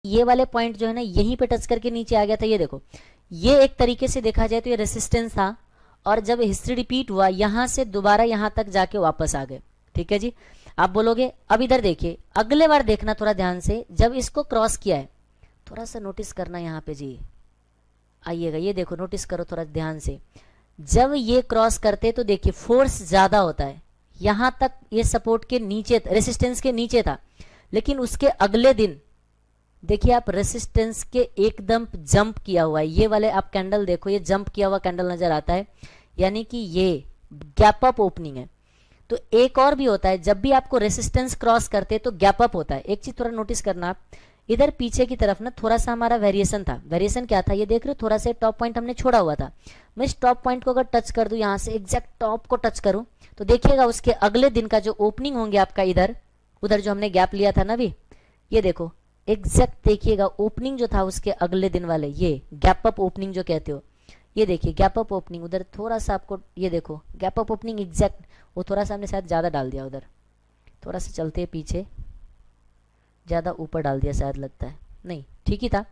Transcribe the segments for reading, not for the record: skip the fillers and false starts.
ये वाले पॉइंट जो है ना यहीं पे टच करके नीचे आ गया था। ये देखो, ये एक तरीके से देखा जाए तो ये रेसिस्टेंस था, और जब हिस्ट्री रिपीट हुआ यहां से दोबारा यहां तक जाके वापस आ गए। ठीक है जी। आप बोलोगे अब इधर देखिए, अगले बार देखना थोड़ा ध्यान से, जब इसको क्रॉस किया है, थोड़ा सा नोटिस करना यहाँ पे जी, आइएगा, ये देखो नोटिस करो थोड़ा ध्यान से, जब ये क्रॉस करते तो देखिए फोर्स ज्यादा होता है। यहां तक ये सपोर्ट के नीचे, रेसिस्टेंस के नीचे था, लेकिन उसके अगले दिन देखिए आप रेसिस्टेंस के एकदम जंप किया हुआ है। ये वाले आप कैंडल देखो, ये जंप किया हुआ कैंडल नजर आता है, यानी कि ये गैप अप ओपनिंग है। तो एक और भी होता है, जब भी आपको रेसिस्टेंस क्रॉस करते तो गैप अप होता है। एक चीज थोड़ा नोटिस करना आप, इधर पीछे की तरफ ना थोड़ा सा हमारा वेरिएशन था। वेरिएशन क्या था ये देख रहे हो, थोड़ा सा टॉप पॉइंट हमने छोड़ा हुआ था। मैं इस टॉप पॉइंट को अगर टच कर दूं, यहां से एग्जैक्ट टॉप को टच करूं, तो देखिएगा उसके अगले दिन का जो ओपनिंग होंगे आपका इधर उधर जो हमने गैप लिया था ना अभी, ये देखो एग्जैक्ट देखिएगा ओपनिंग जो था उसके अगले दिन वाले, ये गैप अप ओपनिंग जो कहते हो, ये देखिए गैप अप ओपनिंग उधर थोड़ा सा आपको, ये देखो गैप अप ओपनिंग एग्जैक्ट, वो थोड़ा सा हमने शायद ज्यादा डाल दिया उधर, थोड़ा सा चलते पीछे ज्यादा ऊपर डाल दिया शायद, लगता है नहीं ठीक ही था।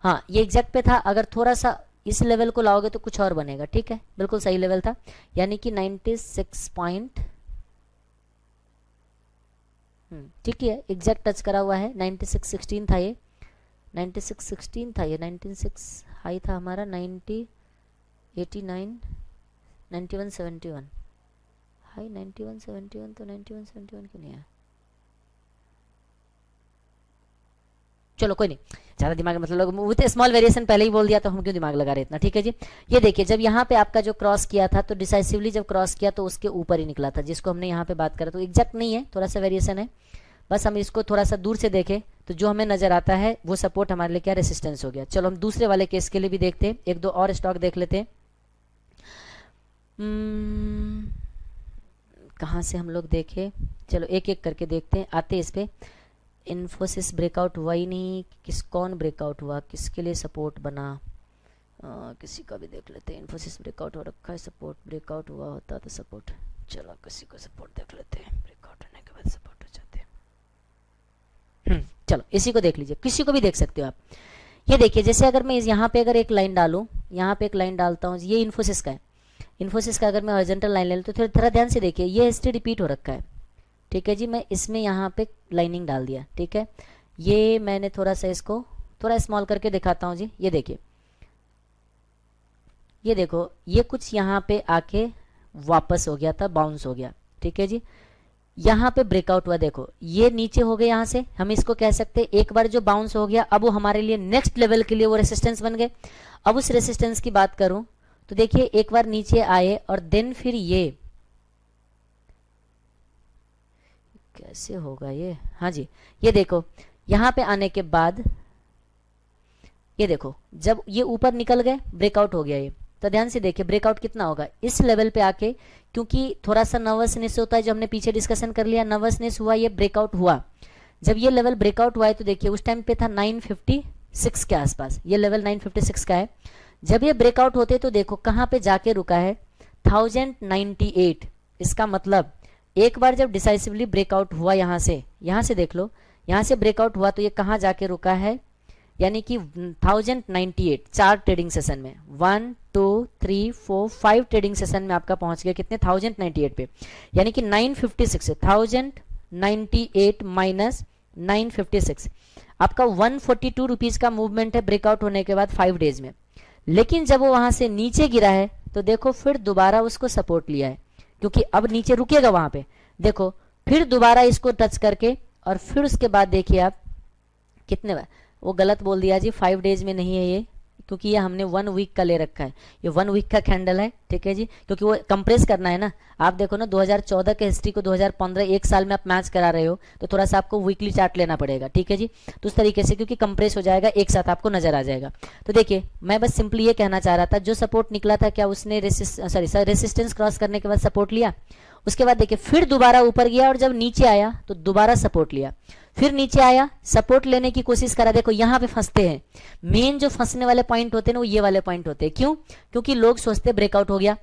हाँ ये एग्जैक्ट पे था, अगर थोड़ा सा इस लेवल को लाओगे तो कुछ और बनेगा। ठीक है, बिल्कुल सही लेवल था, यानी कि 96 पॉइंट, ठीक है एग्जैक्ट टच करा हुआ है। 9616 था ये, 9616 था ये, 96 हाई था हमारा, 90 89 9171 हाई, 9171 तो 9171 क्यों नहीं आया, चलो कोई नहीं, ज्यादा दिमाग मतलब विथ स्मॉल वेरिएशन पहले ही बोल दिया तो हम क्यों दिमाग लगा रहे इतना। ठीक है जी। ये देखिए जब यहाँ पे आपका जो क्रॉस किया था तो डिसाइसिवली जब क्रॉस किया तो उसके ऊपर ही निकला था, जिसको हमने यहाँ पे बात करा, तो एग्जैक्ट नहीं है, थोड़ा सा वेरिएशन है, बस हम इसको थोड़ा सा दूर से देखें तो जो हमें नजर आता है वो सपोर्ट हमारे लिए क्या रेसिस्टेंस हो गया। चलो हम दूसरे वाले केस के लिए भी देखते हैं, एक दो और स्टॉक देख लेते हैं। कहाँ से हम लोग देखे, चलो एक एक करके देखते हैं, आते इस पे। इन्फोसिस ब्रेकआउट हुआ ही नहीं, कौन ब्रेकआउट हुआ, किसके लिए सपोर्ट बना, किसी का भी देख लेते हैं। इन्फोसिस ब्रेकआउट हो रखा है, सपोर्ट ब्रेकआउट हुआ होता तो सपोर्ट, चलो किसी को सपोर्ट देख लेते हैं, ब्रेकआउट होने के बाद सपोर्ट हो जाते हैं। चलो इसी को देख लीजिए, किसी को भी देख सकते हो आप। ये देखिए जैसे अगर मैं यहाँ पे अगर एक लाइन डालूं, यहाँ पे एक लाइन डालता हूँ, ये इन्फोसिस का है, इन्फोसिस का अगर मैं हॉरिजॉन्टल लाइन ले लूँ तो थोड़ा ध्यान से देखिए, ये हिस्ट्री रिपीट हो रखा है। ठीक है जी, मैं इसमें यहाँ पे लाइनिंग डाल दिया। ठीक है, ये मैंने थोड़ा सा इसको थोड़ा स्मॉल करके दिखाता हूँ जी। ये देखिए, ये देखो ये कुछ यहाँ पे आके वापस हो गया था, बाउंस हो गया। ठीक है जी, यहाँ पे ब्रेकआउट हुआ, देखो ये नीचे हो गए, यहाँ से हम इसको कह सकते हैं एक बार जो बाउंस हो गया अब वो हमारे लिए नेक्स्ट लेवल के लिए वो रेसिस्टेंस बन गए। अब उस रेसिस्टेंस की बात करूं तो देखिए एक बार नीचे आए और देन फिर ये कैसे होगा ये, हाँ जी ये देखो यहाँ पे आने के बाद ये देखो जब ये ऊपर निकल गए ब्रेकआउट हो गया ये, तो ध्यान से देखिए ब्रेकआउट कितना होगा इस लेवल पे आके, क्योंकि थोड़ा सा नर्वसनेस होता है जो हमने पीछे डिस्कशन कर लिया, नर्वसनेस हुआ, ये ब्रेकआउट हुआ। जब ये लेवल ब्रेकआउट हुआ है तो देखिए उस टाइम पे था 956 के आसपास, ये लेवल 956 का है। जब ये ब्रेकआउट होते तो देखो कहाँ पे जाके रुका है, 1098। इसका मतलब एक बार जब डिसाइसिवली ब्रेकआउट हुआ यहाँ से देख लो, यहाँ से ब्रेकआउट हुआ तो ये कहाँ जाके रुका है, यानी कि 1098 चार ट्रेडिंग सेशन में, 1 2 3 4 5 ट्रेडिंग सेशन में आपका पहुंच गया कितने, 1098 पे, यानी कि 956 1098 माइनस 956 आपका 142 रुपीज का मूवमेंट है ब्रेकआउट होने के बाद 5 डेज में। लेकिन जब वो वहां से नीचे गिरा है तो देखो फिर दोबारा उसको सपोर्ट लिया है, क्योंकि अब नीचे रुकेगा वहां पे, देखो फिर दोबारा इसको टच करके और फिर उसके बाद देखिए आप कितने बार, वो गलत बोल दिया जी, 5 डेज में नहीं है ये, क्योंकि ये हमने 1 वीक का ले रखा है, ये 1 वीक का कैंडल है। ठीक है जी, क्योंकि वो कंप्रेस करना है ना, आप देखो ना 2014 के हिस्ट्री को 2015 एक साल में आप मैच करा रहे हो तो थोड़ा सा आपको वीकली चार्ट लेना पड़ेगा। ठीक है जी, तो उस तरीके से क्योंकि कंप्रेस हो जाएगा एक साथ आपको नजर आ जाएगा। तो देखिए मैं बस सिंपली ये कहना चाह रहा था, जो सपोर्ट निकला था क्या उसने रेसिस्टेंस क्रॉस करने के बाद सपोर्ट लिया, उसके बाद देखिए फिर दोबारा ऊपर गया और जब नीचे आया तो दोबारा सपोर्ट लिया, फिर नीचे आया सपोर्ट लेने की कोशिश करा, देखो यहाँ पे फंसते हैं, मेन जो फंसने वाले पॉइंट होते हैं ना वो ये वाले पॉइंट होते हैं। क्यों, क्योंकि लोग सोचते ब्रेकआउट हो गया,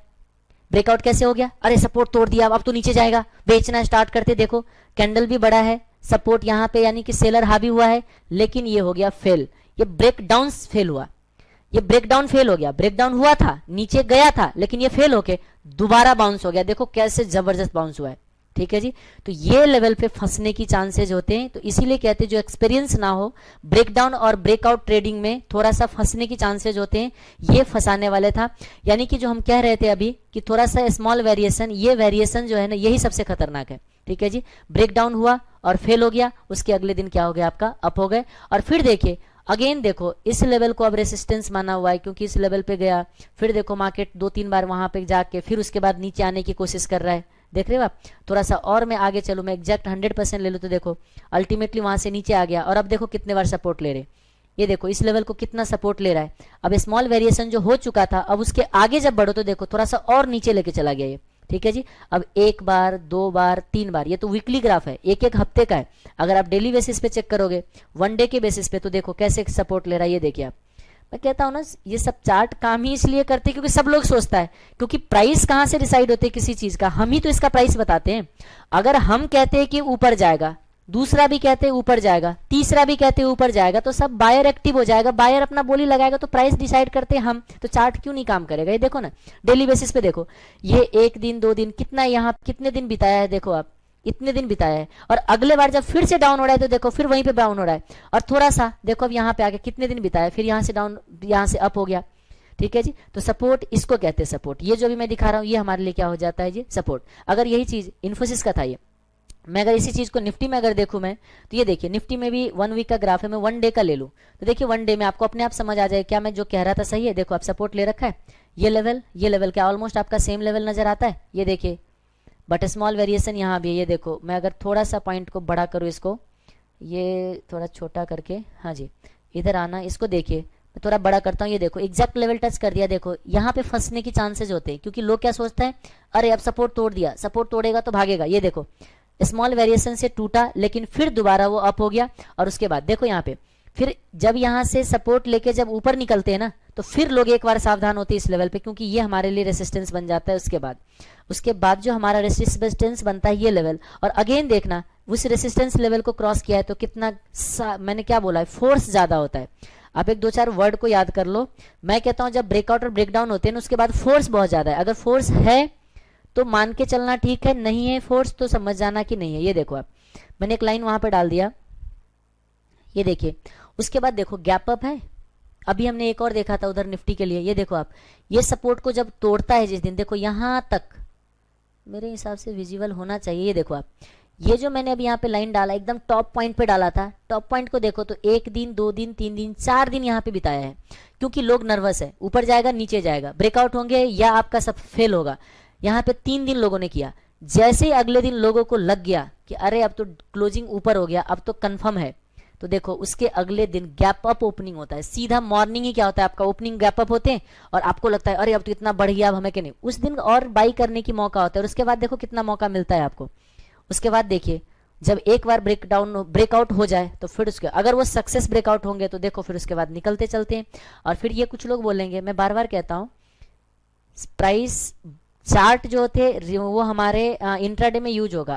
ब्रेकआउट कैसे हो गया, अरे सपोर्ट तोड़ दिया अब तो नीचे जाएगा, बेचना स्टार्ट करते, देखो कैंडल भी बड़ा है, सपोर्ट यहाँ पे यानी कि सेलर हावी हुआ है, लेकिन ये हो गया फेल, ये ब्रेकडाउन फेल हुआ, ये ब्रेकडाउन फेल हो गया, ब्रेकडाउन हुआ था, नीचे गया था, लेकिन ये फेल होके दोबारा बाउंस हो गया। देखो कैसे जबरदस्त बाउंस हुआ है, ठीक है जी। तो ये लेवल पे फंसने की चांसेज होते हैं, तो इसीलिए कहते हैं जो एक्सपीरियंस ना हो ब्रेकडाउन और ब्रेकआउट ट्रेडिंग में थोड़ा सा फंसने की चांसेज होते हैं, ये फंसाने वाले था। यानी कि जो हम कह रहे थे अभी कि थोड़ा सा स्मॉल वेरिएशन, ये वेरिएशन जो है ना यही सबसे खतरनाक है, ठीक है जी। ब्रेकडाउन हुआ और फेल हो गया, उसके अगले दिन क्या हो गया आपका, अप हो गए। और फिर देखिए अगेन देखो इस लेवल को अब रेसिस्टेंस माना हुआ है, क्योंकि इस लेवल पे गया, फिर देखो मार्केट 2-3 बार वहां पे जाके फिर उसके बाद नीचे आने की कोशिश कर रहा है, देख रहे हो आप। थोड़ा सा और मैं आगे चलूं, मैं एग्जैक्ट 100% ले लूं तो देखो अल्टीमेटली वहां से नीचे आ गया, और अब देखो कितने बार सपोर्ट ले रहे, ये देखो इस लेवल को कितना सपोर्ट ले रहा है। अब स्मॉल वेरिएशन जो हो चुका था, अब उसके आगे जब बढ़ो तो देखो थोड़ा सा और नीचे लेके चला गया ये, ठीक है जी। अब 1 बार 2 बार 3 बार, ये तो वीकली ग्राफ है, एक एक हफ्ते का है। अगर आप डेली बेसिस पे चेक करोगे, 1 डे के बेसिस पे, तो देखो कैसे सपोर्ट ले रहा है, ये देखिए आप। मैं कहता हूं ना ये सब चार्ट काम ही इसलिए करते हैं क्योंकि सब लोग सोचता है, क्योंकि प्राइस कहां से डिसाइड होते है किसी चीज का, हम ही तो इसका प्राइस बताते हैं। अगर हम कहते हैं कि ऊपर जाएगा, दूसरा भी कहते हैं ऊपर जाएगा, तीसरा भी कहते हैं ऊपर जाएगा, तो सब बायर एक्टिव हो जाएगा, बायर अपना बोली लगाएगा, तो प्राइस डिसाइड करते हैं हम, तो चार्ट क्यों नहीं काम करेगा। ये देखो ना डेली बेसिस पे देखो, ये 1 दिन 2 दिन कितना, यहाँ कितने दिन बिताया है, देखो आप इतने दिन बिताया है। और अगले बार जब फिर से डाउन हो रहा है तो देखो फिर वहीं पे डाउन हो रहा है, और थोड़ा सा देखो अब यहाँ पे आके कितने दिन बिताया, फिर यहाँ से डाउन, यहाँ से अप हो गया, ठीक है जी। तो सपोर्ट इसको कहते हैं सपोर्ट, ये जो भी मैं दिखा रहा हूँ ये हमारे लिए क्या हो जाता है जी, सपोर्ट। अगर यही चीज इन्फोसिस का था ये, मैं अगर इसी चीज को निफ्टी में अगर देखूं मैं, तो ये देखिए निफ्टी में भी 1 वीक का ग्राफ है, मैं 1 डे का ले लूं तो देखिए 1 डे में आपको अपने आप समझ आ जाए क्या मैं जो कह रहा था सही है। देखो आप सपोर्ट ले रखा है, ये लेवल क्या ऑलमोस्ट आपका सेम लेवल नजर आता है, ये देखिए, बट स्मॉल वेरिएशन यहाँ भी है। ये देखो मैं अगर थोड़ा सा पॉइंट को बड़ा करूँ, इसको ये थोड़ा छोटा करके, हाँ जी इधर आना, इसको देखिए मैं थोड़ा बड़ा करता हूँ, ये देखो एग्जैक्ट लेवल टच कर दिया। देखो यहाँ पे फंसने की चांसेस होते हैं, क्योंकि लोग क्या सोचते हैं, अरे अब सपोर्ट तोड़ दिया, सपोर्ट तोड़ेगा तो भागेगा। ये देखो स्मॉल वेरिएशन से टूटा, लेकिन फिर दोबारा वो अप हो गया, और उसके बाद देखो यहाँ पे फिर जब यहाँ से सपोर्ट लेके जब ऊपर निकलते हैं ना, तो फिर लोग एक बार सावधान होते हैं इस लेवल पे, क्योंकि ये हमारे लिए रेसिस्टेंस बन जाता है। उसके बाद जो हमारा रेसिस्टेंस बनता है ये लेवल, और अगेन देखना उस रेसिस्टेंस लेवल को क्रॉस किया है तो कितना मैंने क्या बोला है, फोर्स ज्यादा होता है। आप एक 2-4 वर्ड को याद कर लो, मैं कहता हूं जब ब्रेकआउट और ब्रेकडाउन होते हैं ना, उसके बाद फोर्स बहुत ज्यादा है। अगर फोर्स है तो मान के चलना ठीक है, नहीं है फोर्स तो समझ जाना कि नहीं है। ये देखो आप, मैंने एक लाइन वहां पे डाल दिया, ये देखिए। उसके बाद देखो गैप अप है, अभी हमने एक और देखा था उधर निफ्टी के लिए, ये देखो आप, ये सपोर्ट को जब तोड़ता है जिस दिन, देखो यहां तक मेरे हिसाब से विजिबल होना चाहिए। ये देखो आप, ये जो मैंने अभी यहाँ पे लाइन डाला एकदम टॉप पॉइंट पे डाला था, टॉप पॉइंट को देखो तो 1 दिन 2 दिन 3 दिन 4 दिन यहाँ पे बिताया है, क्योंकि लोग नर्वस है, ऊपर जाएगा नीचे जाएगा, ब्रेकआउट होंगे या आपका सब फेल होगा। यहाँ पे 3 दिन लोगों ने किया, जैसे ही अगले दिन लोगों को लग गया कि अरे अब तो क्लोजिंग ऊपर हो गया, अब तो कंफर्म है, तो देखो उसके अगले दिन गैप अप ओपनिंग होता है। सीधा मॉर्निंग ही क्या होता है आपका, ओपनिंग गैप अप होते हैं, और आपको लगता है अरे अब तो इतना बढ़ गया, अब हमें क्या नहीं, उस दिन और बाई करने की मौका होता है। और उसके बाद देखो कितना मौका मिलता है आपको। उसके बाद देखिए जब एक बार ब्रेकआउट हो जाए तो फिर उसके अगर वो सक्सेस ब्रेकआउट होंगे तो देखो फिर उसके बाद निकलते चलते हैं। और फिर ये कुछ लोग बोलेंगे, मैं बार बार कहता हूं प्राइस चार्ट जो थे वो हमारे इंट्राडे में यूज होगा।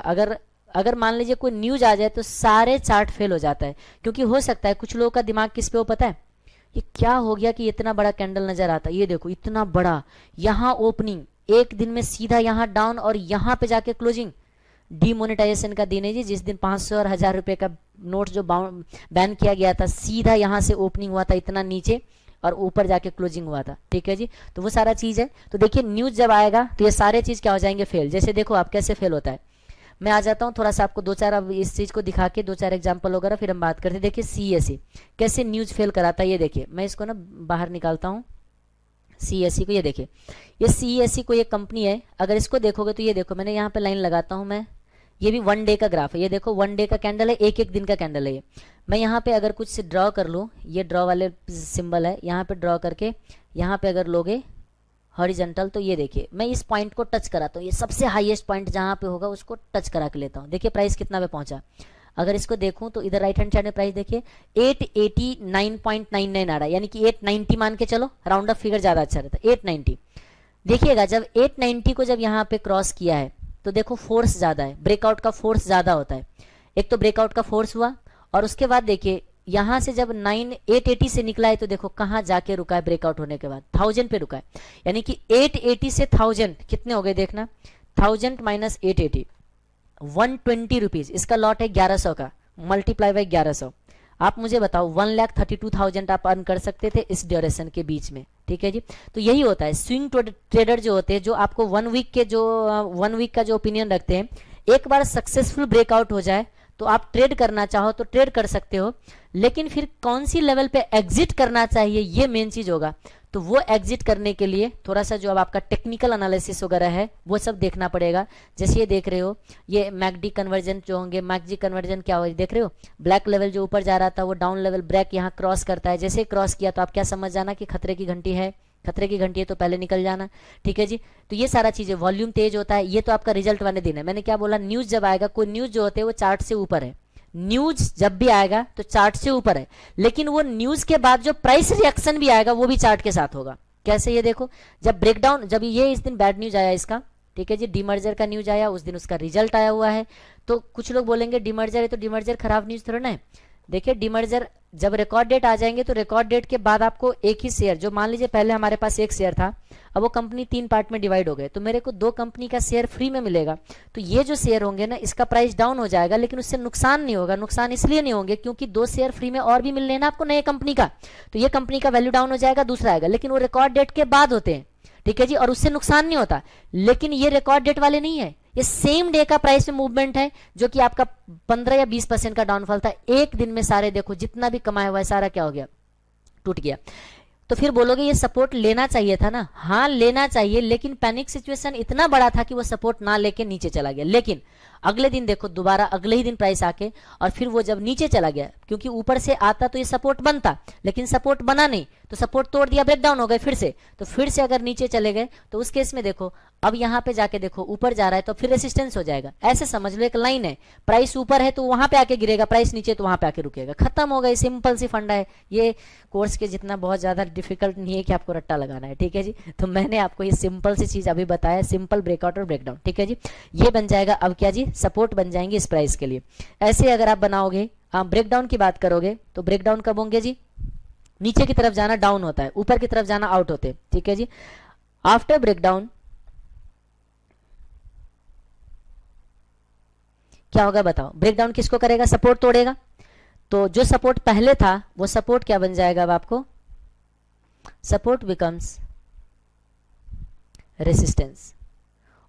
अगर मान लीजिए कोई न्यूज आ जाए तो सारे चार्ट फेल हो जाता है, क्योंकि हो सकता है कुछ लोगों का दिमाग किस पे हो पता है, ये क्या हो गया कि इतना बड़ा कैंडल नजर आता है, ये देखो इतना बड़ा, यहाँ ओपनिंग, एक दिन में सीधा यहाँ डाउन और यहाँ पे जाके क्लोजिंग। डीमोनेटाइजेशन का दिन है जी, जिस दिन 500 और 1000 रुपए का नोट जो बैन किया गया था, सीधा यहाँ से ओपनिंग हुआ था इतना नीचे और ऊपर जाके क्लोजिंग हुआ था, ठीक है जी। तो वो सारा चीज है। तो देखिए न्यूज जब आएगा तो ये सारे चीज क्या हो जाएंगे, फेल। जैसे देखो आप कैसे फेल होता है, मैं आ जाता हूँ थोड़ा सा आपको 2-4 अब इस चीज को दिखा के 2-4 एग्जांपल वगैरह फिर हम बात करते हैं। देखिए सीएससी कैसे न्यूज फेल कराता है, ये देखिए मैं इसको ना बाहर निकालता हूँ सीएससी को। ये देखिए ये सीएससी को, ये कंपनी है, अगर इसको देखोगे तो ये देखो मैंने यहाँ पे लाइन लगाता हूँ मैं, ये भी 1 डे का ग्राफ है, ये देखो 1 डे का कैंडल है, एक दिन का कैंडल है ये। मैं यहाँ पे अगर कुछ ड्रॉ कर लूँ, ये ड्रॉ वाले सिंबल है, यहाँ पे ड्रॉ करके यहाँ पे अगर लोगे हॉरिजॉन्टल, तो ये देखिए मैं इस पॉइंट को टच कराता हूँ, ये सबसे हाईएस्ट पॉइंट जहाँ पे होगा उसको टच करा के लेता हूँ। देखिए प्राइस कितना पे पहुंचा, अगर इसको देखूं तो इधर राइट हैंड साइड में प्राइस देखिए 889.99 आ रहा है, यानी कि 890 मान के चलो, राउंड ऑफ फिगर ज्यादा अच्छा रहता है 890। देखिएगा जब 890 को जब यहाँ पे क्रॉस किया है तो देखो फोर्स ज्यादा है, ब्रेकआउट का फोर्स ज्यादा होता है। एक तो ब्रेकआउट का फोर्स हुआ, और उसके बाद देखिए यहां से जब 880 से निकला है तो देखो कहां जाके रुका है, ब्रेकआउट होने के बाद 1000 पे रुका है, यानी कि 880 से 1000 कितने हो गए देखना, 1000 माइनस 880 120 रुपीज, इसका लॉट है 1100 का, मल्टीप्लाई बाई 1100, आप मुझे बताओ 1,32,000 आप अर्न कर सकते थे इस ड्यूरेशन के बीच में। ठीक है जी, तो यही होता है स्विंग ट्रेडर जो होते हैं, जो आपको 1 वीक के जो 1 वीक का जो ओपिनियन रखते हैं, एक बार सक्सेसफुल ब्रेकआउट हो जाए तो आप ट्रेड करना चाहो तो ट्रेड कर सकते हो, लेकिन फिर कौन सी लेवल पे एग्जिट करना चाहिए ये मेन चीज होगा। तो वो एग्जिट करने के लिए थोड़ा सा जो अब आपका टेक्निकल एनालिसिस वगैरह है वो सब देखना पड़ेगा। जैसे ये देख रहे हो, ये मैकडी कन्वर्जन जो होंगे, मैकजी कन्वर्जन क्या हो देख रहे हो, ब्लैक लेवल जो ऊपर जा रहा था वो डाउन लेवल ब्रेक यहाँ क्रॉस करता है, जैसे क्रॉस किया तो आप क्या समझ जाना कि खतरे की घंटी है, खतरे की घंटी है तो पहले निकल जाना। ठीक है जी, तो ये सारा चीजें, वॉल्यूम तेज होता है, ये तो आपका रिजल्ट वाले दिन है। मैंने क्या बोला, न्यूज जब आएगा, कोई न्यूज जो होते हैं वो चार्ट से ऊपर है, न्यूज जब भी आएगा तो चार्ट से ऊपर है, लेकिन वो न्यूज के बाद जो प्राइस रिएक्शन भी आएगा वो भी चार्ट के साथ होगा। कैसे, ये देखो, जब ब्रेकडाउन, जब ये इस दिन बैड न्यूज आया इसका, ठीक है जी, डीमर्जर का न्यूज आया, उस दिन उसका रिजल्ट आया हुआ है, तो कुछ लोग बोलेंगे डीमर्जर है तो डीमर्जर खराब न्यूज थोड़ा ना है। देखिए डीमर्जर जब रिकॉर्ड डेट आ जाएंगे तो रिकॉर्ड डेट के बाद आपको एक ही शेयर, जो मान लीजिए पहले हमारे पास एक शेयर था, अब वो कंपनी 3 पार्ट में डिवाइड हो गए, तो मेरे को 2 कंपनी का शेयर फ्री में मिलेगा, तो ये जो शेयर होंगे ना इसका प्राइस डाउन हो जाएगा, लेकिन उससे नुकसान नहीं होगा। नुकसान इसलिए नहीं होंगे क्योंकि 2 शेयर फ्री में और भी मिल रहे हैं ना आपको नए कंपनी का, तो ये कंपनी का वैल्यू डाउन हो जाएगा, दूसरा आएगा, लेकिन वो रिकॉर्ड डेट के बाद होते हैं। ठीक है जी, और उससे नुकसान नहीं होता, लेकिन ये रिकॉर्ड डेट वाले नहीं है, ये सेम डे का प्राइस में मूवमेंट है, जो कि आपका 15 या 20% का डाउनफॉल था, एक दिन में सारे देखो जितना भी कमाया हुआ है सारा क्या हो गया, टूट गया। तो फिर बोलोगे ये सपोर्ट लेना चाहिए था ना, हाँ लेना चाहिए, लेकिन पैनिक सिचुएशन इतना बड़ा था कि वो सपोर्ट ना लेके नीचे चला गया, लेकिन अगले दिन देखो दोबारा अगले ही दिन प्राइस आके, और फिर वो जब नीचे चला गया, क्योंकि ऊपर से आता तो ये सपोर्ट बनता, लेकिन सपोर्ट बना नहीं, तो सपोर्ट तोड़ दिया, ब्रेकडाउन हो गए फिर से, तो फिर से अगर नीचे चले गए तो उस केस में देखो अब यहाँ पे जाके देखो ऊपर जा रहा है तो फिर रेसिस्टेंस हो जाएगा। ऐसे समझ लो एक लाइन है, प्राइस ऊपर है तो वहां पे आके गिरेगा, प्राइस नीचे तो वहां पे आके रुकेगा, खत्म हो गई, सिंपल सी फंडा है। ये कोर्स के जितना बहुत ज्यादा डिफिकल्ट नहीं है कि आपको रट्टा लगाना है। ठीक है जी, तो मैंने आपको ये सिंपल सी चीज अभी बताया, सिंपल ब्रेकआउट और ब्रेकडाउन। ठीक है जी, ये बन जाएगा अब क्या जी, सपोर्ट बन जाएंगे इस प्राइस के लिए। ऐसे अगर आप बनाओगे, आप ब्रेकडाउन की बात करोगे तो ब्रेकडाउन कब होंगे जी, नीचे की तरफ जाना डाउन होता है, ऊपर की तरफ जाना आउट होते हैं। ठीक है जी, आफ्टर ब्रेकडाउन क्या होगा बताओ, ब्रेकडाउन किसको करेगा, सपोर्ट तोड़ेगा, तो जो सपोर्ट पहले था वो सपोर्ट क्या बन जाएगा अब आपको, सपोर्ट बिकम्स रेसिस्टेंस,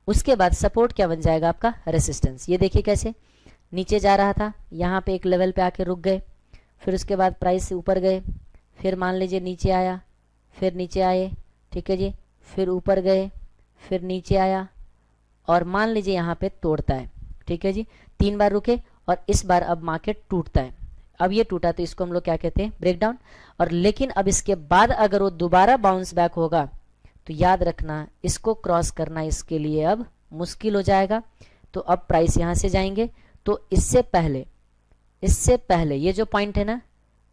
उसके बाद सपोर्ट क्या बन जाएगा आपका, रेसिस्टेंस। ये देखिए कैसे नीचे जा रहा था, यहाँ पे एक लेवल पे आके रुक गए, फिर उसके बाद प्राइस से ऊपर गए, फिर मान लीजिए नीचे आया, फिर नीचे आए, ठीक है जी, फिर ऊपर गए, फिर नीचे आया, और मान लीजिए यहाँ पे तोड़ता है। ठीक है जी, 3 बार रुके और इस बार अब मार्केट टूटता है, अब ये टूटा तो इसको हम लोग क्या कहते हैं, ब्रेकडाउन। और लेकिन अब इसके बाद अगर वो दोबारा बाउंस बैक होगा तो याद रखना इसको क्रॉस करना इसके लिए अब मुश्किल हो जाएगा, तो अब प्राइस यहां से जाएंगे, तो इससे पहले ये जो पॉइंट है ना,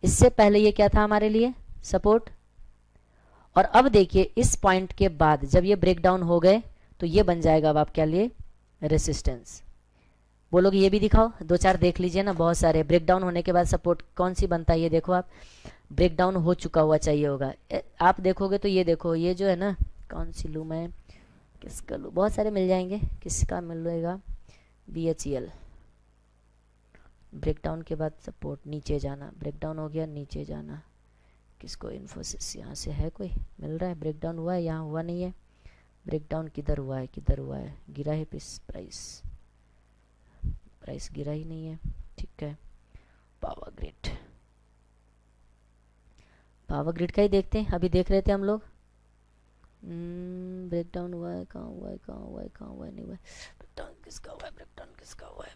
इससे पहले ये क्या था हमारे लिए, सपोर्ट, और अब देखिए इस पॉइंट के बाद जब ये ब्रेकडाउन हो गए तो ये बन जाएगा अब आपके लिए रेसिस्टेंस। बोलोगे ये भी दिखाओ, 2-4 देख लीजिए ना, बहुत सारे ब्रेकडाउन होने के बाद सपोर्ट कौन सी बनता है, ये देखो आप, ब्रेकडाउन हो चुका हुआ चाहिए होगा, आप देखोगे तो ये देखो, ये जो है ना, कौन सी लूँ मैं, किसका लूँ, बहुत सारे मिल जाएंगे, किसका मिलेगा, BHEL, ब्रेकडाउन के बाद सपोर्ट नीचे जाना, ब्रेकडाउन हो गया नीचे जाना, किसको, इन्फोसिस, यहाँ से है कोई मिल रहा है, ब्रेकडाउन हुआ है, यहाँ हुआ नहीं है, ब्रेकडाउन किधर हुआ है, गिरा है प्राइस गिरा ही नहीं है। ठीक है, पावर ग्रिड का ही देखते हैं, अभी देख रहे थे हम लोग, ब्रेकडाउन हुआ है, कहाँ हुआ है, नहीं हुआ है, ब्रेकडाउन किसका हुआ है,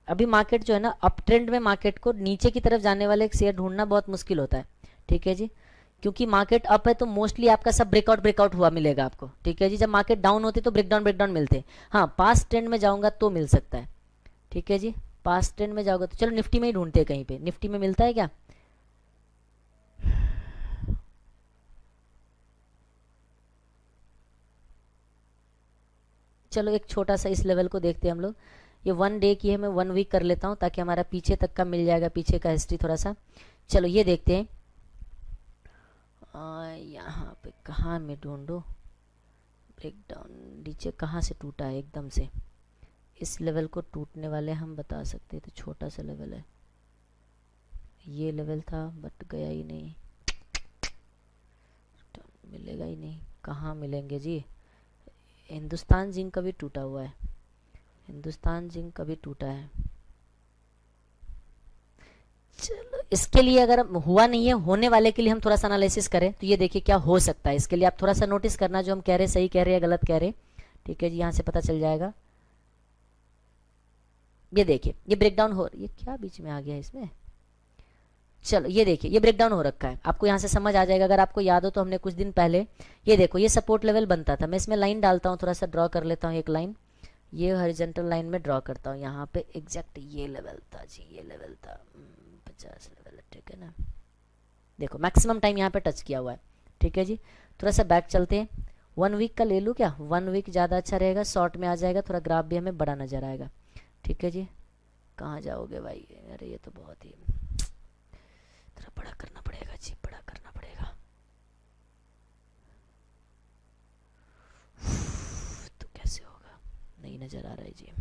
अभी मार्केट जो है ना, अप ट्रेंड में मार्केट को नीचे की तरफ जाने वाले एक शेयर ढूंढना बहुत मुश्किल होता है। ठीक है जी, क्योंकि मार्केट अप है तो मोस्टली आपका सब ब्रेकआउट हुआ मिलेगा आपको। ठीक है जी, जब मार्केट डाउन होती तो ब्रेकडाउन मिलते हैं, हाँ पास्ट ट्रेंड में जाऊंगा तो मिल सकता है। ठीक है जी, पास्ट ट्रेंड में जाओगे तो चलो निफ्टी में ही ढूंढते हैं, कहीं पे निफ्टी में मिलता है क्या, चलो एक छोटा सा इस लेवल को देखते हैं हम लोग, ये 1 डे की है, मैं 1 वीक कर लेता हूँ ताकि हमारा पीछे तक का मिल जाएगा, पीछे का हिस्ट्री थोड़ा सा। चलो ये देखते हैं यहाँ पे कहाँ मैं ढूंढूं, ब्रेक डाउन नीचे कहाँ से टूटा है एकदम से। इस लेवल को टूटने वाले हम बता सकते हैं, तो छोटा सा लेवल है, ये लेवल था बट गया ही नहीं, मिलेगा ही नहीं, कहाँ मिलेंगे जी। हिंदुस्तान जिंक का भी टूटा हुआ है, हिंदुस्तान जिंक का भी टूटा है। चलो इसके लिए अगर हुआ नहीं है, होने वाले के लिए हम थोड़ा सा एनालिसिस करें तो ये देखिए क्या हो सकता है। इसके लिए आप थोड़ा सा नोटिस करना, जो हम कह रहे हैं सही कह रहे हैं गलत कह रहे हैं, ठीक है जी, यहाँ से पता चल जाएगा। ये देखिए ये ब्रेकडाउन हो, ये क्या बीच में आ गया इसमें। चलो ये देखिए ये ब्रेकडाउन हो रखा है, आपको यहाँ से समझ आ जाएगा। अगर आपको याद हो तो हमने कुछ दिन पहले ये देखो ये सपोर्ट लेवल बनता था। मैं इसमें लाइन डालता हूँ, थोड़ा सा ड्रॉ कर लेता हूँ एक लाइन, ये हॉरिजॉन्टल लाइन में ड्रॉ करता हूँ। यहाँ पे एग्जैक्ट ये लेवल था जी, ये लेवल था 50 लेवल, ठीक है ना। देखो मैक्सिमम टाइम यहाँ पे टच किया हुआ है, ठीक है जी। थोड़ा सा बैक चलते हैं, 1 वीक का ले लूँ क्या, 1 वीक ज़्यादा अच्छा रहेगा, शॉर्ट में आ जाएगा, थोड़ा ग्राफ भी हमें बड़ा नजर आएगा, ठीक है जी। कहाँ जाओगे भाई, अरे ये तो बहुत ही थोड़ा बड़ा करना पड़ेगा जी, बड़ा करना पड़ेगा। तो कैसे होगा, नहीं नजर आ रहा है जी,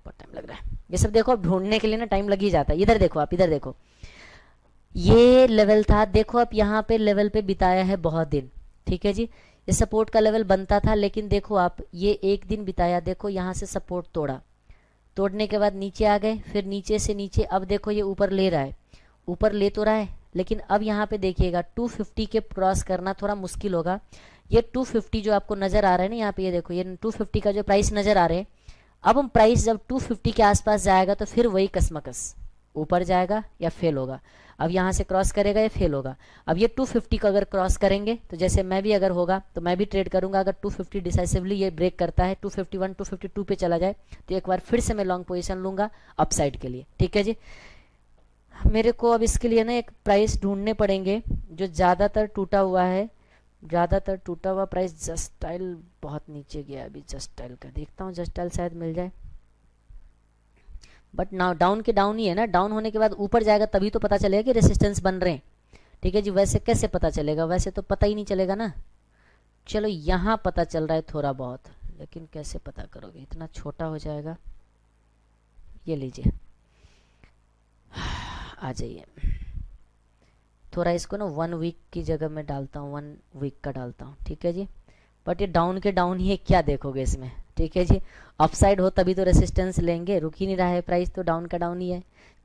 बहुत टाइम लग रहा है। ये सब देखो अब ढूंढने के लिए ना टाइम लग ही जाता है। इधर देखो आप, इधर देखो ये लेवल था, देखो आप यहाँ पे लेवल पे बिताया है बहुत दिन, ठीक है जी। ये सपोर्ट का लेवल बनता था, लेकिन देखो आप ये एक दिन बिताया, देखो यहाँ से सपोर्ट तोड़ा, तोड़ने के बाद नीचे आ गए, फिर नीचे से नीचे, अब देखो ये ऊपर ले रहा है, ऊपर ले तो रहा है, लेकिन अब यहाँ पे देखिएगा 250 के क्रॉस करना थोड़ा मुश्किल होगा। ये 250 जो आपको नजर आ रहा है ना यहाँ पे, ये देखो ये 250 का जो प्राइस नजर आ रहे हैं, अब हम प्राइस जब 250 के आसपास जाएगा तो फिर वही कसमकस, ऊपर जाएगा या फेल होगा। अब यहाँ से क्रॉस करेगा या फेल होगा। अब ये 250 का अगर क्रॉस करेंगे तो जैसे मैं भी अगर होगा तो मैं भी ट्रेड करूंगा। अगर 250 डिसाइसिवली ये ब्रेक करता है, 251 252 पे चला जाए तो एक बार फिर से मैं लॉन्ग पोजीशन लूंगा अपसाइड के लिए, ठीक है जी। मेरे को अब इसके लिए ना एक प्राइस ढूंढने पड़ेंगे जो ज़्यादातर टूटा हुआ है, ज़्यादातर टूटा हुआ प्राइस। जस्टाइल बहुत नीचे गया अभी, जस्टाइल का देखता हूँ, जस्टाइल शायद मिल जाए, बट ना डाउन के डाउन ही है ना, डाउन होने के बाद ऊपर जाएगा तभी तो पता चलेगा कि रेसिस्टेंस बन रहे हैं, ठीक है जी। वैसे कैसे पता चलेगा, वैसे तो पता ही नहीं चलेगा ना। चलो यहाँ पता चल रहा है थोड़ा बहुत, लेकिन कैसे पता करोगे, इतना छोटा हो जाएगा। ये लीजिए, आ जाइए, थोड़ा इसको ना 1 वीक की जगह में डालता हूँ, 1 वीक का डालता हूँ, ठीक है जी। बट ये डाउन के डाउन ही है, क्या देखोगे इसमें, ठीक है जी। अपसाइड हो तभी तो रेसिस्टेंस लेंगे, रुक ही नहीं रहा है प्राइस, तो डाउन का डाउन ही है।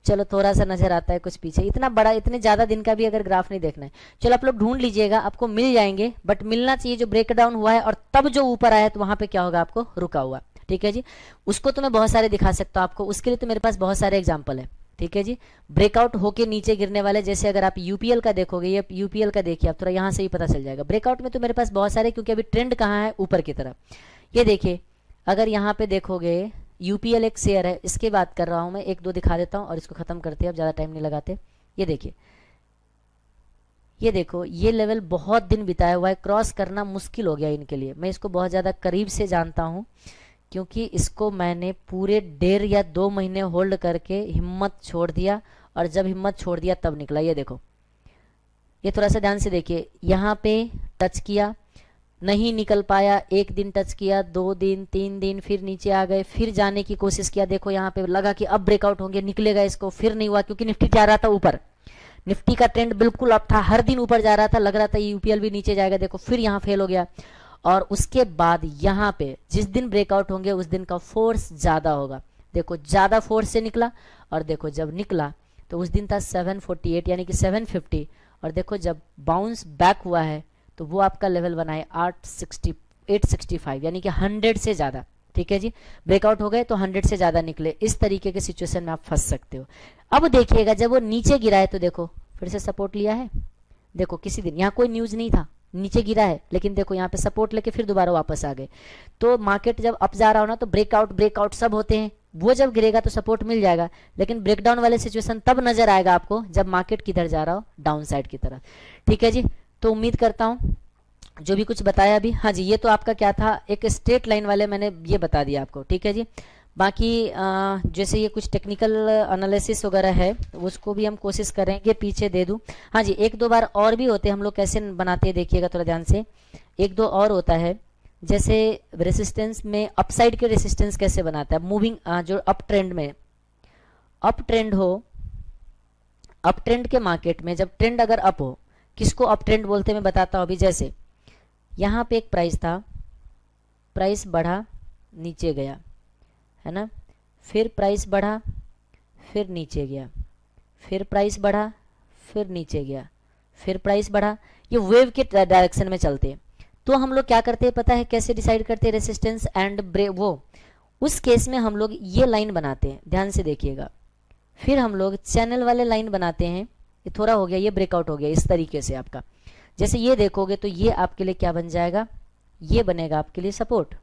चलो थोड़ा सा नजर आता है कुछ पीछे, इतना बड़ा, इतने ज्यादा दिन का भी अगर ग्राफ नहीं देखना है। चलो आप लोग ढूंढ लीजिएगा, आपको मिल जाएंगे, बट मिलना चाहिए जो ब्रेक डाउन हुआ है और तब जो ऊपर आया तो वहां पे क्या होगा, आपको रुका हुआ, ठीक है जी। उसको तो मैं बहुत सारे दिखा सकता हूँ आपको, उसके लिए तो मेरे पास बहुत सारे एग्जाम्पल है, ठीक है जी। ब्रेकआउट होके नीचे गिरने वाले, जैसे अगर आप यूपीएल का देखोगे, ये यूपीएल का देखिए आप, थोड़ा यहाँ से ही पता चल जाएगा। ब्रेकआउट में तो मेरे पास बहुत सारे, क्योंकि अभी ट्रेंड कहाँ है, ऊपर की तरफ। ये देखिए अगर यहाँ पे देखोगे, यूपीएल एक शेयर है, इसकी बात कर रहा हूं मैं, 1-2 दिखा देता हूं और इसको खत्म करते हैं, अब ज्यादा टाइम नहीं लगाते। ये देखिए, ये देखो ये लेवल बहुत दिन बिताया हुआ है, क्रॉस करना मुश्किल हो गया इनके लिए। मैं इसको बहुत ज्यादा करीब से जानता हूं, क्योंकि इसको मैंने पूरे 1.5 या 2 महीने होल्ड करके हिम्मत छोड़ दिया, और जब हिम्मत छोड़ दिया तब निकला। ये देखो, ये थोड़ा सा ध्यान से देखिए, यहाँ पे टच किया, नहीं निकल पाया, 1 दिन टच किया, 2 दिन 3 दिन, फिर नीचे आ गए, फिर जाने की कोशिश किया। देखो यहाँ पे लगा कि अब ब्रेकआउट होंगे, निकलेगा इसको, फिर नहीं हुआ, क्योंकि निफ्टी जा रहा था ऊपर, निफ्टी का ट्रेंड बिल्कुल अप था, हर दिन ऊपर जा रहा था, लग रहा था यूपीएल भी नीचे जाएगा। देखो फिर यहाँ फेल हो गया, और उसके बाद यहाँ पे जिस दिन ब्रेकआउट होंगे उस दिन का फोर्स ज्यादा होगा। देखो ज्यादा फोर्स से निकला, और देखो जब निकला तो उस दिन था 748 यानी कि 750, और देखो जब बाउंस बैक हुआ है तो वो आपका लेवल बना है 865 यानी कि 100 से ज्यादा, ठीक है जी। ब्रेकआउट हो गए तो 100 से ज्यादा निकले, इस तरीके के सिचुएशन में आप फंस सकते हो। अब देखिएगा जब वो नीचे गिरा है तो देखो फिर से सपोर्ट लिया है, देखो किसी दिन यहाँ कोई न्यूज नहीं था, नीचे गिरा है, लेकिन देखो यहाँ पे सपोर्ट लेके फिर दोबारा वापस आ गए। तो मार्केट जब अप जा रहा हो ना तो ब्रेकआउट सब होते हैं, वो जब गिरेगा तो सपोर्ट मिल जाएगा, लेकिन ब्रेकडाउन वाले सिचुएशन तब नजर आएगा आपको जब मार्केट किधर जा रहा हो, डाउन साइड की तरफ, ठीक है जी। तो उम्मीद करता हूं जो भी कुछ बताया अभी, हाँ जी, ये तो आपका क्या था, एक स्ट्रेट लाइन वाले मैंने ये बता दिया आपको, ठीक है जी। बाकी जैसे ये कुछ टेक्निकल एनालिसिस वगैरह है तो उसको भी हम कोशिश करेंगे पीछे दे दूं। हाँ जी, एक दो बार और भी होते हैं, हम लोग कैसे बनाते हैं देखिएगा थोड़ा ध्यान से। एक दो और होता है, जैसे रेसिस्टेंस में अपसाइड के रेसिस्टेंस कैसे बनाता है, मूविंग जो अप ट्रेंड में, अप ट्रेंड हो, अप ट्रेंड के मार्केट में जब ट्रेंड अगर अप हो, किसको अप ट्रेंड बोलते हैं मैं बताता हूं अभी। जैसे यहाँ पे एक प्राइस था, प्राइस बढ़ा, नीचे गया, है ना, फिर प्राइस बढ़ा, फिर नीचे गया, फिर प्राइस बढ़ा, फिर नीचे गया, फिर प्राइस बढ़ा। ये वेव के डायरेक्शन में चलते हैं। तो हम लोग क्या करते हैं पता है कैसे डिसाइड करते हैं रेसिस्टेंस एंड ब्रेक, वो उस केस में हम लोग ये लाइन बनाते हैं, ध्यान से देखिएगा। फिर हम लोग चैनल वाले लाइन बनाते हैं। ये थोड़ा हो गया, ये ब्रेकआउट हो गया इस तरीके से आपका। जैसे ये देखोगे तो ये आपके लिए क्या बन जाएगा, ये बनेगा आपके लिए सपोर्ट,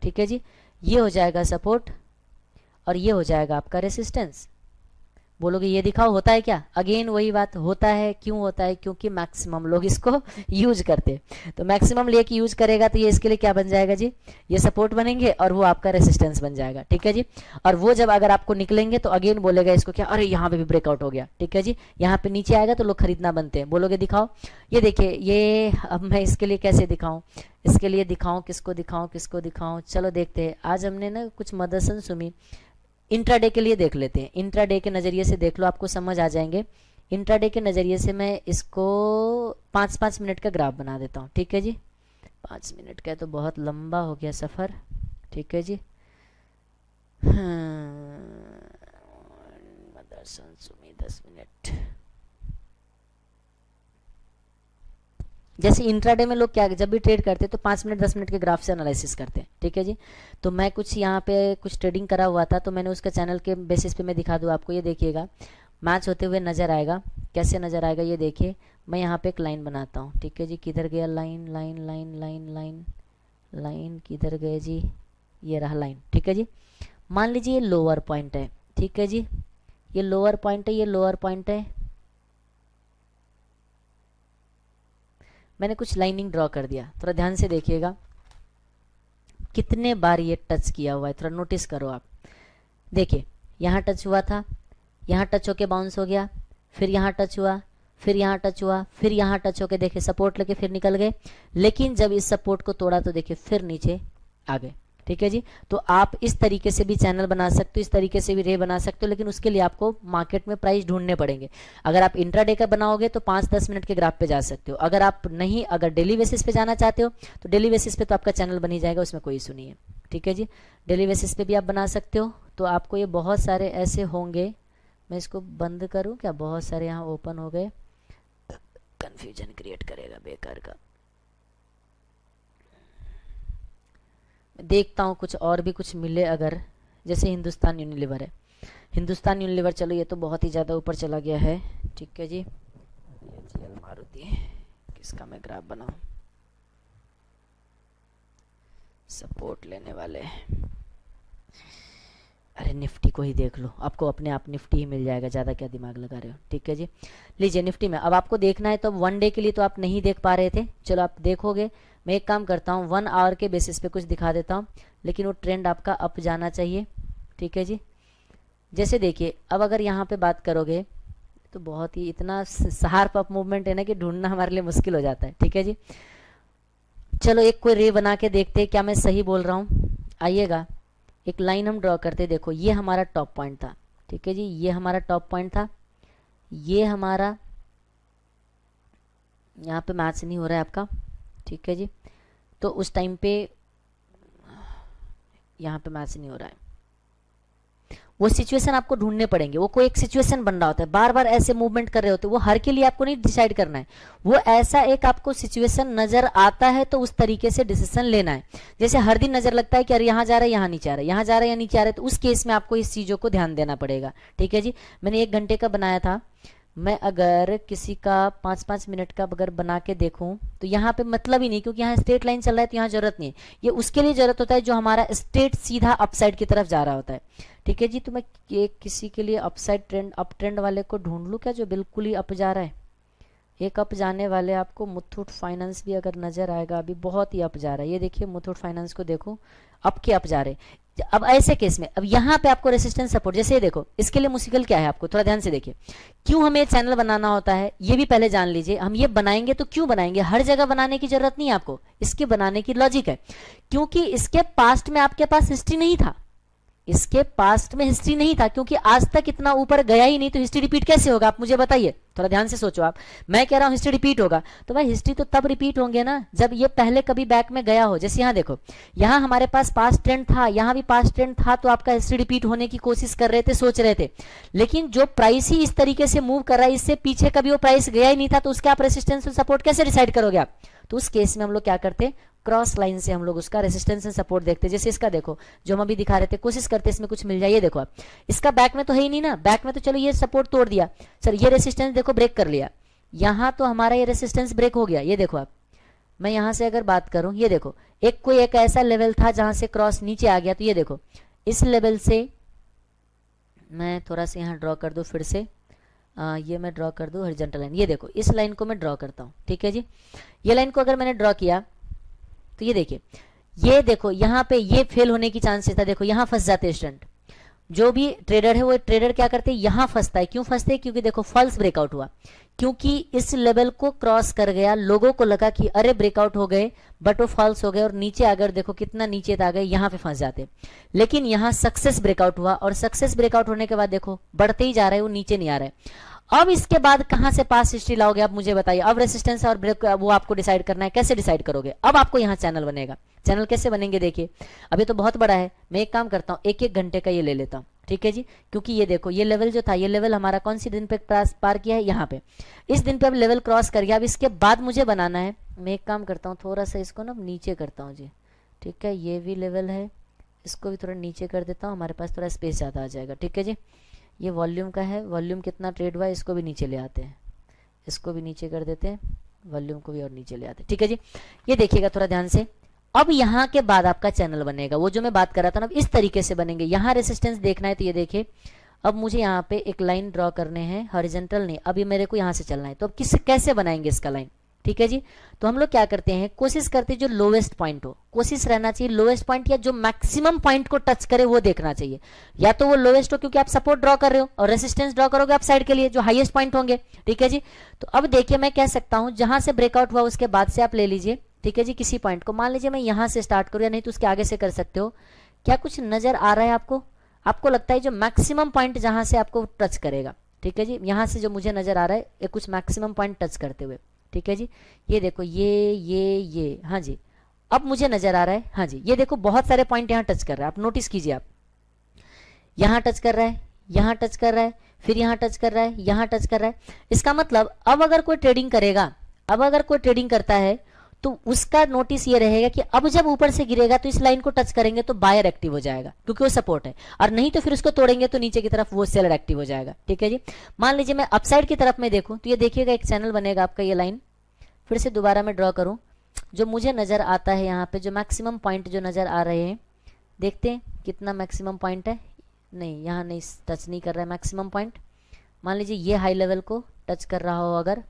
ठीक है जी। ये हो जाएगा सपोर्ट और ये हो जाएगा आपका रेसिस्टेंस। बोलोगे ये दिखाओ होता है क्या, अगेन वही बात, होता है। क्यों होता है, क्योंकि मैक्सिमम लोग इसको यूज करते हैं। तो मैक्सिमम लेके यूज करेगा तो ये इसके लिए क्या बन जाएगा जी, ये सपोर्ट बनेंगे और वो आपका रेसिस्टेंस बन जाएगा, ठीक है जी। और वो जब अगर आपको निकलेंगे तो अगेन बोलेगा इसको क्या, अरे यहाँ पे भी ब्रेकआउट हो गया, ठीक है जी। यहाँ पे नीचे आएगा तो लोग खरीदना बनते हैं। बोलोगे दिखाओ, ये देखिए, ये अब मैं इसके लिए कैसे दिखाऊं, इसके लिए दिखाऊं, किसको दिखाऊं, किसको दिखाऊं, चलो देखते हैं। आज हमने ना कुछ मदरसन सुमी, इंट्राडे के लिए देख लेते हैं। इंट्राडे के नज़रिए से देख लो, आपको समझ आ जाएंगे। इंट्राडे के नज़रिए से मैं इसको 5-5 मिनट का ग्राफ बना देता हूँ, ठीक है जी। 5 मिनट का है तो बहुत लंबा हो गया सफ़र, ठीक है जी। मदरसन सुमी 10 मिनट। जैसे इंट्राडे में लोग क्या जब भी ट्रेड करते हैं तो 5 मिनट 10 मिनट के ग्राफ से एनालिसिस करते हैं, ठीक है जी। तो मैं कुछ यहाँ पे कुछ ट्रेडिंग करा हुआ था तो मैंने उसका चैनल के बेसिस पे मैं दिखा दूँ आपको। ये देखिएगा मैच होते हुए नज़र आएगा, कैसे नज़र आएगा ये देखिए। मैं यहाँ पे एक लाइन बनाता हूँ, ठीक है जी। किधर गया line, line line line line line, किधर गए जी, ये रहा लाइन, ठीक है जी। मान लीजिए ये लोअर पॉइंट है, ठीक है जी, ये लोअर पॉइंट है, ये लोअर पॉइंट है। मैंने कुछ लाइनिंग ड्रॉ कर दिया, थोड़ा ध्यान से देखिएगा कितने बार ये टच किया हुआ है, थोड़ा नोटिस करो आप। देखिए यहाँ टच हुआ था, यहाँ टच होके बाउंस हो गया, फिर यहाँ टच हुआ, फिर यहाँ टच हुआ, फिर यहाँ टच होके देखिए सपोर्ट लेके फिर निकल गए। लेकिन जब इस सपोर्ट को तोड़ा तो देखिए फिर नीचे आ गए, ठीक है जी। तो आप इस तरीके से भी चैनल बना सकते हो, इस तरीके से भी रे बना सकते हो, लेकिन उसके लिए आपको मार्केट में प्राइस ढूंढने पड़ेंगे। अगर आप इंट्राडे का बनाओगे तो 5-10 मिनट के ग्राफ पे जा सकते हो। अगर आप नहीं, अगर डेली बेसिस पे जाना चाहते हो तो डेली बेसिस पे तो आपका चैनल बन ही जाएगा, उसमें कोई इशू नहीं है, ठीक है जी। डेली बेसिस पे भी आप बना सकते हो। तो आपको ये बहुत सारे ऐसे होंगे, मैं इसको बंद करूं क्या, बहुत सारे यहाँ ओपन हो गए, कंफ्यूजन क्रिएट करेगा बेकार का। देखता हूँ कुछ और भी कुछ मिले अगर, जैसे हिंदुस्तान यूनिलीवर है, हिंदुस्तान यूनिलीवर, चलो ये तो बहुत ही ज़्यादा ऊपर चला गया है, ठीक है जी। ये जीएल मारुति, किसका मैं ग्राफ बनाऊं, सपोर्ट लेने वाले, अरे निफ्टी को ही देख लो, आपको अपने आप निफ्टी ही मिल जाएगा, ज़्यादा क्या दिमाग लगा रहे हो, ठीक है जी। लीजिए निफ्टी में अब आपको देखना है तो 1 डे के लिए तो आप नहीं देख पा रहे थे, चलो आप देखोगे। मैं एक काम करता हूँ 1 आवर के बेसिस पे कुछ दिखा देता हूँ, लेकिन वो ट्रेंड आपका अप जाना चाहिए, ठीक है जी। जैसे देखिए अब अगर यहाँ पे बात करोगे तो बहुत ही इतना शार्प अप मूवमेंट है ना कि ढूंढना हमारे लिए मुश्किल हो जाता है, ठीक है जी। चलो एक कोई रे बना के देखते हैं क्या मैं सही बोल रहा हूँ। आइएगा एक लाइन हम ड्रॉ करते, देखो ये हमारा टॉप पॉइंट था, ठीक है जी, ये हमारा टॉप पॉइंट था, ये हमारा, यहाँ पे मैच नहीं हो रहा है आपका, ठीक है जी। तो उस टाइम पे यहाँ पे मैच नहीं हो रहा है, वो सिचुएशन आपको ढूंढने पड़ेंगे। वो कोई एक सिचुएशन बन रहा होता है, बार बार ऐसे मूवमेंट कर रहे होते हैं, वो हर के लिए आपको नहीं डिसाइड करना है, वो ऐसा एक आपको सिचुएशन नजर आता है तो उस तरीके से डिसीजन लेना है। जैसे हर दिन नजर लगता है कि अरे यहाँ जा रहा है, यहाँ नीचे आ रहा है, यहाँ जा रहा है, यहाँ नीचे आ रहा है, तो उस केस में आपको इस चीजों को ध्यान देना पड़ेगा, ठीक है जी। मैंने 1 घंटे का बनाया था, मैं अगर किसी का 5-5 मिनट का अगर बना के देखूं तो यहाँ पे मतलब ही नहीं, क्योंकि यहाँ स्ट्रेट लाइन चल रहा है तो यहाँ जरूरत नहीं है। ये उसके लिए जरूरत होता है जो हमारा स्ट्रेट सीधा अपसाइड की तरफ जा रहा होता है, ठीक है जी। तो मैं किसी के लिए अपसाइड ट्रेंड, अप ट्रेंड वाले को ढूंढ लूँ क्या जो बिल्कुल ही अप जा रहा है। एक अप जाने वाले आपको मुथूट फाइनेंस भी अगर नजर आएगा, अभी बहुत ही अप जा रहा है, ये देखिए मुथूट फाइनेंस को देखो, अप के अप जा रहे। अब ऐसे केस में अब यहाँ पे आपको रेसिस्टेंस सपोर्ट, जैसे ये देखो, इसके लिए मुश्किल क्या है आपको थोड़ा ध्यान से देखिए, क्यों हमें चैनल बनाना होता है ये भी पहले जान लीजिए। हम ये बनाएंगे तो क्यों बनाएंगे, हर जगह बनाने की जरूरत नहीं है आपको, इसके बनाने की लॉजिक है, क्योंकि इसके पास्ट में आपके पास हिस्ट्री नहीं था, इसके पास्ट में हिस्ट्री नहीं था, क्योंकि आज तक इतना ऊपर गया ही नहीं, तो हिस्ट्री रिपीट कैसे होगा आप मुझे बताइए, थोड़ा ध्यान से सोचो आप। मैं कह रहा हूं हिस्ट्री रिपीट होगा, तो भाई हिस्ट्री तो तब रिपीट होंगे ना जब ये पहले कभी बैक में गया हो। जैसे यहाँ देखो, यहाँ हमारे पास पास्ट ट्रेंड था, यहाँ भी पास्ट ट्रेंड था, तो आपका हिस्ट्री रिपीट होने की कोशिश कर रहे थे, सोच रहे थे, लेकिन जो प्राइस ही इस तरीके से मूव कर रहा है, इससे पीछे कभी वो प्राइस गया ही नहीं था, तो उसका आप रेसिस्टेंस और सपोर्ट कैसे डिसाइड करोगे आप। तो उस केस में हम लोग क्या करते, क्रॉस लाइन से हम लोग उसका रेसिस्टेंस एंड सपोर्ट देखते हैं। जैसे इसका देखो, जो हम अभी दिखा रहे थे, कोशिश करते इसमें कुछ मिल जाए। ये देखो आप, इसका बैक में तो है ही नहीं ना, बैक में तो चलो ये सपोर्ट तोड़ दिया, सर ये रेसिस्टेंस देखो ब्रेक कर लिया, यहां तो हमारा ये रेसिस्टेंस ब्रेक हो गया। ये देखो आप, मैं यहां से अगर बात करूं, ये देखो एक कोई एक ऐसा लेवल था जहां से क्रॉस नीचे आ गया, तो ये देखो इस लेवल से मैं थोड़ा सा यहां ड्रॉ कर दूं फिर से, ये मैं ड्रॉ कर दूं हॉरिजॉन्टल लाइन। ये देखो इस लाइन को मैं ड्रॉ करता हूं, ठीक है जी। ये लाइन को अगर मैंने ड्रॉ किया तो ये देखिए, ये देखो यहाँ पे ये फेल होने की चांसेस था, देखो यहाँ फंस जाते स्टंट, जो भी ट्रेडर है वो ट्रेडर क्या करते हैं, यहाँ फंसता है। क्यों फंसते हैं, क्योंकि देखो फॉल्स ब्रेकआउट हुआ, क्योंकि इस लेवल को क्रॉस कर गया, लोगों को लगा कि अरे ब्रेकआउट हो गए, बट वो फॉल्स हो गए और नीचे अगर देखो कितना नीचे आ गए, यहाँ पे फंस जाते। लेकिन यहाँ सक्सेस ब्रेकआउट हुआ, और सक्सेस ब्रेकआउट होने के बाद देखो बढ़ते ही जा रहे हैं, वो नीचे नहीं आ रहे। अब इसके बाद कहां से पास हिस्ट्री लाओगे आप मुझे बताइए। अब रेसिस्टेंस और ब्रेक वो आपको डिसाइड करना है, कैसे डिसाइड करोगे। अब आपको यहाँ चैनल बनेगा, चैनल कैसे बनेंगे देखिए, अभी तो बहुत बड़ा है, मैं एक काम करता हूँ, एक एक घंटे का ये ले लेता हूँ, ठीक है जी। क्योंकि ये देखो ये लेवल जो था, ये लेवल हमारा कौन सी दिन पे पार किया है, यहाँ पे, इस दिन पे अब लेवल क्रॉस कर गया। अब इसके बाद मुझे बनाना है, मैं एक काम करता हूँ, थोड़ा सा इसको ना नीचे करता हूँ जी, ठीक है। ये भी लेवल है, इसको भी थोड़ा नीचे कर देता हूँ, हमारे पास थोड़ा स्पेस ज़्यादा आ जाएगा, ठीक है जी। ये वॉल्यूम का है, वॉल्यूम कितना ट्रेड हुआ है इसको भी नीचे ले आते हैं, इसको भी नीचे कर देते हैं, वॉल्यूम को भी और नीचे ले आते हैं, ठीक है जी। ये देखिएगा थोड़ा ध्यान से, अब यहाँ के बाद आपका चैनल बनेगा, वो जो मैं बात कर रहा था ना, अब इस तरीके से बनेंगे। यहाँ रेसिस्टेंस देखना है तो ये देखिए, अब मुझे यहाँ पे एक लाइन ड्रॉ करने हैं, हॉरिजॉन्टल नहीं, अब ये मेरे को यहाँ से चलना है, तो अब कैसे बनाएंगे इसका लाइन, ठीक है जी। तो हम लोग क्या करते हैं, कोशिश करते हैं जो लोवेस्ट पॉइंट हो, कोशिश रहना चाहिए लोवेस्ट पॉइंट, या जो मैक्सिमम पॉइंट को टच करे वो देखना चाहिए, या तो वो लोवेस्ट हो, क्योंकि आप सपोर्ट ड्रॉ कर रहे हो, और रेसिस्टेंस ड्रॉ करोगे आप साइड के लिए जो हाईएस्ट पॉइंट होंगे, ठीक है जी। तो अब देखिए मैं कह सकता हूं, जहां से ब्रेकआउट हुआ उसके बाद से आप ले लीजिए, ठीक है जी, किसी पॉइंट को, मान लीजिए मैं यहां से स्टार्ट करूं, या नहीं तो उसके आगे से कर सकते हो। क्या कुछ नजर आ रहा है आपको, आपको लगता है जो मैक्सिमम पॉइंट जहां से आपको टच करेगा, ठीक है जी, यहां से जो मुझे नजर आ रहा है ये कुछ मैक्सिमम पॉइंट टच करते हुए, ठीक है जी। ये देखो ये हाँ जी, अब मुझे नजर आ रहा है, हाँ जी, ये देखो बहुत सारे पॉइंट यहाँ टच कर रहा है, आप नोटिस कीजिए, आप यहाँ टच कर रहा है, यहाँ टच कर रहा है, फिर यहाँ टच कर रहा है, यहाँ टच कर रहा है। इसका मतलब अब अगर कोई ट्रेडिंग करेगा, अब अगर कोई ट्रेडिंग करता है तो उसका नोटिस ये रहेगा कि अब जब ऊपर से गिरेगा तो इस लाइन को टच करेंगे तो बायर एक्टिव हो जाएगा, क्योंकि वो सपोर्ट है, और नहीं तो फिर उसको तोड़ेंगे तो नीचे की तरफ वो सेलर एक्टिव हो जाएगा, ठीक है जी। मान लीजिए मैं अपसाइड की तरफ में देखूं तो ये देखिएगा एक चैनल बनेगा आपका, ये लाइन फिर से दोबारा मैं ड्रॉ करूं, जो मुझे नजर आता है यहाँ पे जो मैक्सिमम पॉइंट जो नजर आ रहे हैं, देखते हैं कितना मैक्सिमम पॉइंट है, नहीं यहाँ नहीं टच नहीं कर रहा है मैक्सिमम पॉइंट। मान लीजिए ये हाई लेवल को टच कर रहा हो, अगर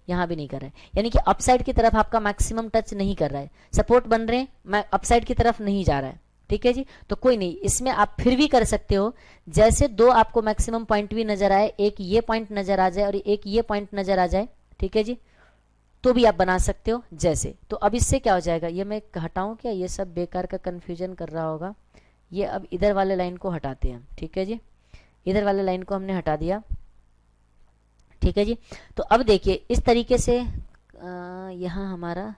यहाँ भी नहीं कर रहा है, यानी कि अपसाइड की तरफ आपका मैक्सिमम टच नहीं कर रहा है, सपोर्ट बन रहे हैं, मैं अपसाइड की तरफ नहीं जा रहा है, ठीक है जी। तो कोई नहीं, इसमें आप फिर भी कर सकते हो, जैसे दो आपको मैक्सिमम पॉइंट भी नजर आए, एक ये पॉइंट नजर आ जाए और एक ये पॉइंट नजर आ जाए, ठीक है जी, तो भी आप बना सकते हो जैसे। तो अब इससे क्या हो जाएगा, ये मैं हटाऊं क्या, ये सब बेकार का कंफ्यूजन कर रहा होगा, ये अब इधर वाले लाइन को हटाते हैं, ठीक है जी, इधर वाले लाइन को हमने हटा दिया, ठीक है जी। तो अब देखिए इस तरीके से यहाँ हमारा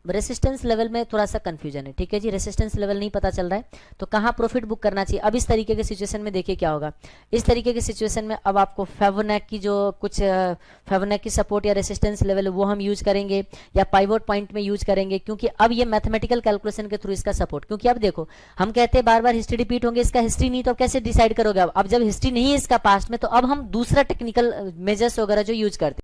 रेसिस्टेंस लेवल में थोड़ा सा कंफ्यूजन है, ठीक है जी, रेसिस्टेंस लेवल नहीं पता चल रहा है तो कहाँ प्रॉफिट बुक करना चाहिए। अब इस तरीके के सिचुएशन में देखिए क्या होगा, इस तरीके के सिचुएशन में अब आपको फेवोनेक की जो कुछ फेवोनेक की सपोर्ट या रेसिस्टेंस लेवल वो हम यूज करेंगे, या पाइवोट पॉइंट में यूज करेंगे, क्योंकि अब ये मैथमेटिकल कैलकुलेशन के थ्रू इसका सपोर्ट, क्योंकि अब देखो हम कहते हैं बार बार हिस्ट्री रिपीट होंगे, इसका हिस्ट्री नहीं, तो अब कैसे डिसाइड करोगे। अब जब हिस्ट्री नहीं है इसका पास्ट में, तो अब हम दूसरा टेक्निकल मेजर्स वगैरह जो यूज करते हैं